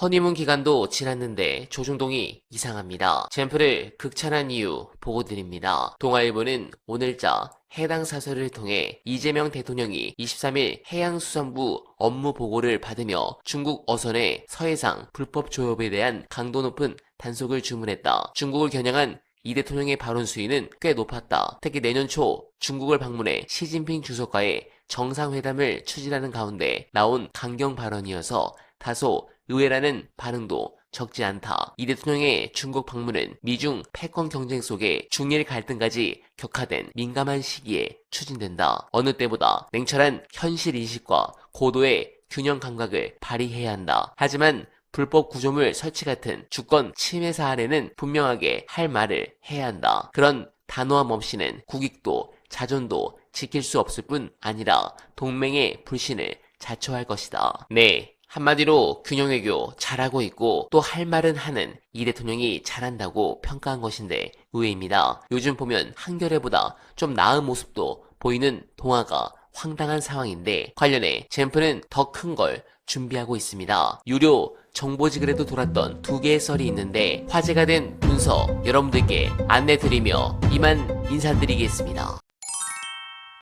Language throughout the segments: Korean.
허니문 기간도 지났는데 조중동이 이상합니다. 젠프를 극찬한 이유 보고드립니다. 동아일보는 오늘자 해당 사설을 통해 이재명 대통령이 23일 해양수산부 업무 보고를 받으며 중국 어선의 서해상 불법 조업에 대한 강도 높은 단속을 주문했다. 중국을 겨냥한 이 대통령의 발언 수위는 꽤 높았다. 특히 내년 초 중국을 방문해 시진핑 주석과의 정상회담을 추진하는 가운데 나온 강경 발언이어서 다소 의외라는 반응도 적지 않다. 이 대통령의 중국 방문은 미중 패권 경쟁 속에 중일 갈등까지 격화된 민감한 시기에 추진된다. 어느 때보다 냉철한 현실 인식과 고도의 균형 감각을 발휘해야 한다. 하지만 불법 구조물 설치 같은 주권 침해 사안에는 분명하게 할 말을 해야 한다. 그런 단호함 없이는 국익도 자존도 지킬 수 없을 뿐 아니라 동맹의 불신을 자초할 것이다. 네. 한마디로 균형외교 잘하고 있고 또 할 말은 하는 이 대통령이 잘한다고 평가한 것인데 의외입니다. 요즘 보면 한겨레보다 좀 나은 모습도 보이는 동아가 황당한 상황인데 관련해 젠프는 더 큰 걸 준비하고 있습니다. 유료 정보지글에도 돌았던 두 개의 썰이 있는데 화제가 된 문서 여러분들께 안내드리며 이만 인사드리겠습니다.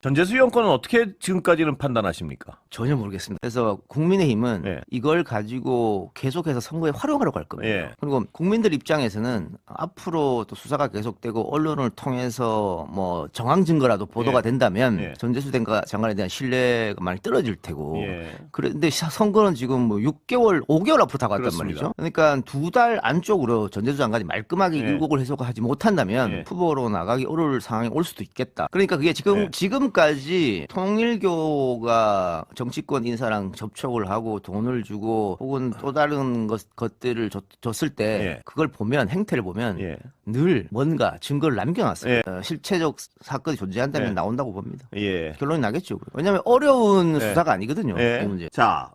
전재수 의원권은 어떻게 지금까지는 판단하십니까? 전혀 모르겠습니다. 그래서 국민의힘은 예. 이걸 가지고 계속해서 선거에 활용하려고 할 겁니다. 예. 그리고 국민들 입장에서는 앞으로 또 수사가 계속되고 언론을 통해서 뭐 정황 증거라도 보도가 예. 된다면 예. 전재수 장관에 대한 신뢰가 많이 떨어질 테고 예. 그런데 선거는 지금 뭐 6개월, 5개월 앞으로 다가왔단 그렇습니다. 말이죠. 그러니까 2달 안쪽으로 전재수 장관이 말끔하게 예. 일곡을 해석하지 못한다면 예. 후보로 나가기 어려울 상황이 올 수도 있겠다. 그러니까 그게 지금까지 통일교가 정치권 인사랑 접촉을 하고 돈을 주고 혹은 또 다른 것들을 줬을 때 예. 그걸 보면 행태를 보면 예. 늘 뭔가 증거를 남겨놨어요. 예. 실체적 사건이 존재한다면 예. 나온다고 봅니다. 예. 결론이 나겠죠. 왜냐하면 어려운 예. 수사가 아니거든요. 예. 이 문제. 자,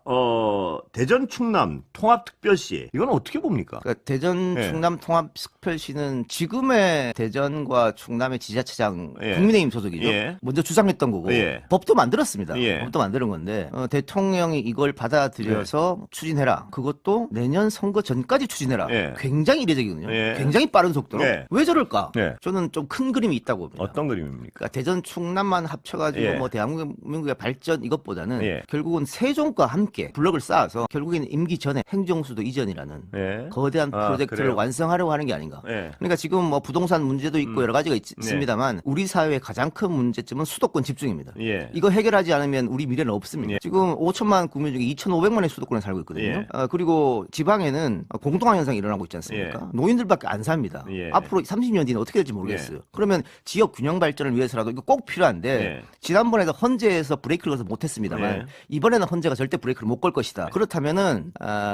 대전 충남 통합특별시 이건 어떻게 봅니까? 그러니까 대전 예. 충남 통합특별시는 지금의 대전과 충남의 지자체장 예. 국민의힘 소속이죠. 예. 먼저 주장했던 거고 예. 법도 만들었습니다. 예. 법도 만드는 건데 대통령이 이걸 받아들여서 추진해라. 그것도 내년 선거 전까지 추진해라. 예. 굉장히 이례적이거든요. 예. 굉장히 빠른 속도로. 예. 왜 저럴까? 예. 저는 좀 큰 그림이 있다고 봅니다. 어떤 그림입니까? 그러니까 대전 충남만 합쳐가지고 예. 뭐 대한민국의 발전 이것보다는 예. 결국은 세종과 함께 블록을 쌓아서 결국에는 임기 전에 행정수도 이전이라는 예. 거대한 프로젝트를 그래요? 완성하려고 하는 게 아닌가. 예. 그러니까 지금 뭐 부동산 문제도 있고 여러 가지가 있습니다만 우리 사회의 가장 큰 문제점은 수도권 집중입니다. 예. 이거 해결하지 않으면 우리 미래는 없습니다. 예. 지금 5천만 국민 중에 2,500만의 수도권에 살고 있거든요. 예. 그리고 지방에는 공동화 현상이 일어나고 있지 않습니까? 예. 노인들밖에 안 삽니다. 예. 앞으로 30년 뒤는 어떻게 될지 모르겠어요. 그러면 지역 균형 발전을 위해서라도 이거 꼭 필요한데 예. 지난번에도 헌재에서 브레이크를 걸어서 못했습니다만 예. 이번에는 헌재가 절대 브레이크를 못 걸 것이다. 그렇다면은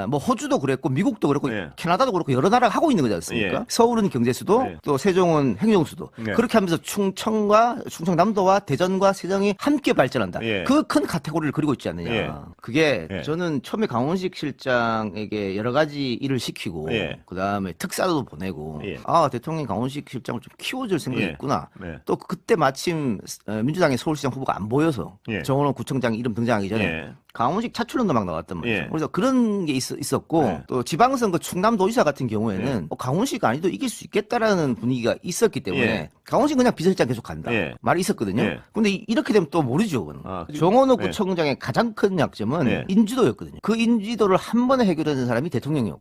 뭐 호주도 그랬고 미국도 그렇고 예. 캐나다도 그렇고 여러 나라가 하고 있는 거지 않습니까? 예. 서울은 경제수도 예. 또 세종은 행정수도 예. 그렇게 하면서 충청남도와 대전과 세종이 함께 발전한다. 예. 그 큰 카테고리를 그리고 있지 않느냐. 예. 그게 예. 저는 처음에 강원식 실장에게 여러 가지 일을 시키고 예. 그다음에 특사도 보내고 예. 대통령이 강원식 실장을 좀 키워줄 생각이 예. 있구나. 네. 또 그때 마침 민주당의 서울시장 후보가 안 보여서 예. 정원호 구청장 이름 등장하기 전에 예. 강원식 차출론도 막 나왔단 말이죠. 예. 그래서 그런 게 있었고 예. 또 지방선거 충남도지사 같은 경우에는 강원식 아니도 이길 수 있겠다라는 분위기가 있었기 때문에 예. 강원식 그냥 비서실장 계속 간다. 예. 말이 있었거든요. 예. 근데 이렇게 되면 또 모르죠. 그건. 그죠. 정원호 예. 구청장의 가장 큰 약점은 예. 인지도였거든요. 그 인지도를 한 번에 해결하는 사람이 대통령이었고